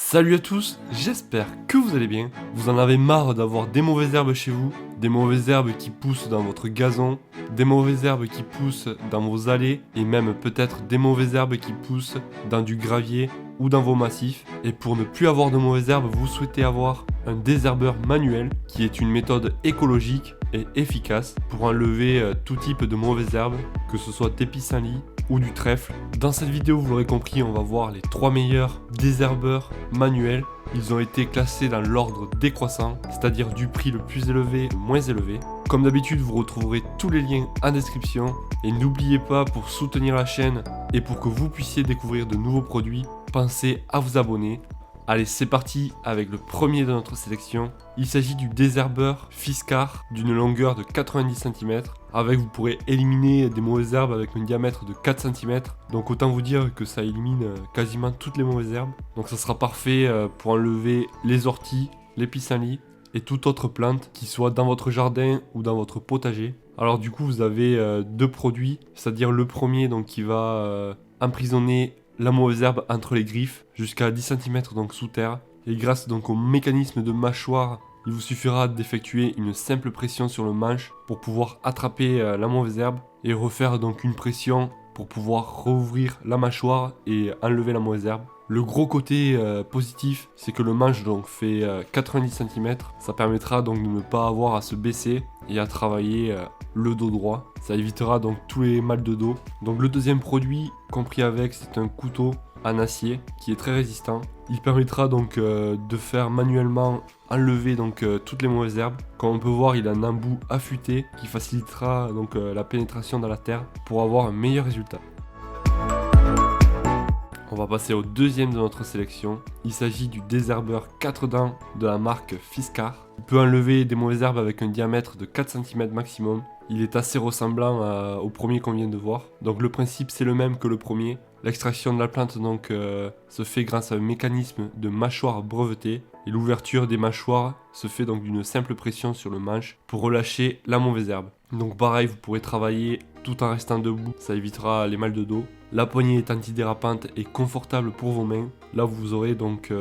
Salut à tous, j'espère que vous allez bien. Vous en avez marre d'avoir des mauvaises herbes chez vous, des mauvaises herbes qui poussent dans votre gazon, des mauvaises herbes qui poussent dans vos allées et même peut-être des mauvaises herbes qui poussent dans du gravier ou dans vos massifs. Et pour ne plus avoir de mauvaises herbes, vous souhaitez avoir un désherbeur manuel qui est une méthode écologique et efficace pour enlever tout type de mauvaises herbes, que ce soit des pissenlits ou du trèfle. Dans cette vidéo, vous l'aurez compris, on va voir les 3 meilleurs désherbeurs manuels. Ils ont été classés dans l'ordre décroissant, c'est-à-dire du prix le plus élevé au moins élevé. Comme d'habitude, vous retrouverez tous les liens en description. Et n'oubliez pas, pour soutenir la chaîne et pour que vous puissiez découvrir de nouveaux produits, pensez à vous abonner. Allez, c'est parti avec le premier de notre sélection. Il s'agit du désherbeur Fiskars d'une longueur de 90 cm. Avec, vous pourrez éliminer des mauvaises herbes avec un diamètre de 4 cm. Donc autant vous dire que ça élimine quasiment toutes les mauvaises herbes. Donc ça sera parfait pour enlever les orties, les pissenlits et toute autre plante qui soit dans votre jardin ou dans votre potager. Alors du coup, vous avez deux produits, c'est-à-dire le premier donc qui va emprisonner la mauvaise herbe entre les griffes jusqu'à 10 cm donc sous terre. Et grâce donc au mécanisme de mâchoire, il vous suffira d'effectuer une simple pression sur le manche pour pouvoir attraper la mauvaise herbe et refaire donc une pression pour pouvoir rouvrir la mâchoire et enlever la mauvaise herbe. Le gros côté positif, c'est que le manche donc fait 90 cm. Ça permettra donc de ne pas avoir à se baisser et à travailler le dos droit. Ça évitera donc tous les mal de dos. Donc le deuxième produit compris avec, c'est un couteau en acier qui est très résistant. Il permettra donc de faire manuellement enlever donc toutes les mauvaises herbes. Comme on peut voir, il a un embout affûté qui facilitera donc la pénétration dans la terre pour avoir un meilleur résultat. On va passer au deuxième de notre sélection. Il s'agit du désherbeur 4 dents de la marque Fiskars. Il peut enlever des mauvaises herbes avec un diamètre de 4 cm maximum. Il est assez ressemblant au premier qu'on vient de voir. Donc le principe c'est le même que le premier. L'extraction de la plante donc se fait grâce à un mécanisme de mâchoire brevetée. Et l'ouverture des mâchoires se fait donc d'une simple pression sur le manche pour relâcher la mauvaise herbe. Donc pareil, vous pourrez travailler tout en restant debout, ça évitera les mal de dos. La poignée est antidérapante et confortable pour vos mains. Là vous aurez donc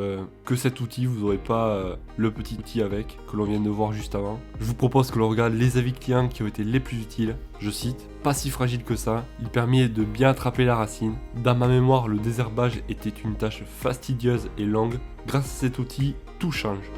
que cet outil, vous n'aurez pas le petit outil avec que l'on vient de voir juste avant. Je vous propose que l'on regarde les avis clients qui ont été les plus utiles. Je cite: pas si fragile que ça, il permet de bien attraper la racine. Dans ma mémoire, le désherbage était une tâche fastidieuse et longue. Grâce à cet outil, tout change.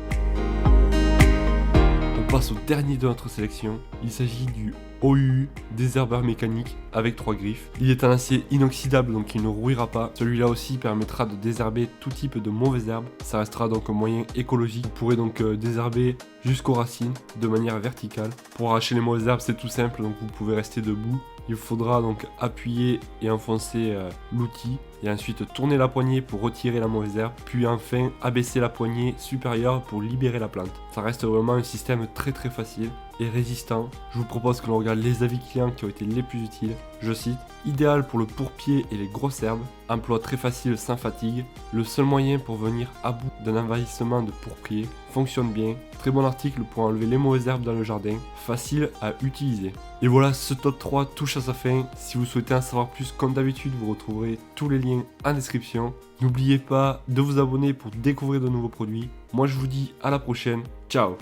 On passe au dernier de notre sélection. Il s'agit du OUU désherbeur mécanique avec 3 griffes. Il est en acier inoxydable donc il ne rouillera pas. Celui-là aussi permettra de désherber tout type de mauvaises herbes. Ça restera donc un moyen écologique. Vous pourrez donc désherber jusqu'aux racines de manière verticale. Pour arracher les mauvaises herbes, c'est tout simple, donc vous pouvez rester debout. Il faudra donc appuyer et enfoncer l'outil et ensuite tourner la poignée pour retirer la mauvaise herbe, puis enfin abaisser la poignée supérieure pour libérer la plante. Ça reste vraiment un système très facile et résistant. Je vous propose que l'on regarde les avis clients qui ont été les plus utiles. Je cite: idéal pour le pourpier et les grosses herbes, emploi très facile sans fatigue, le seul moyen pour venir à bout d'un envahissement de pourpier, fonctionne bien, très bon article pour enlever les mauvaises herbes dans le jardin, facile à utiliser. Et voilà, ce top 3 touche à sa fin. Si vous souhaitez en savoir plus, comme d'habitude, vous retrouverez tous les liens en description. N'oubliez pas de vous abonner pour découvrir de nouveaux produits. Moi je vous dis à la prochaine, ciao.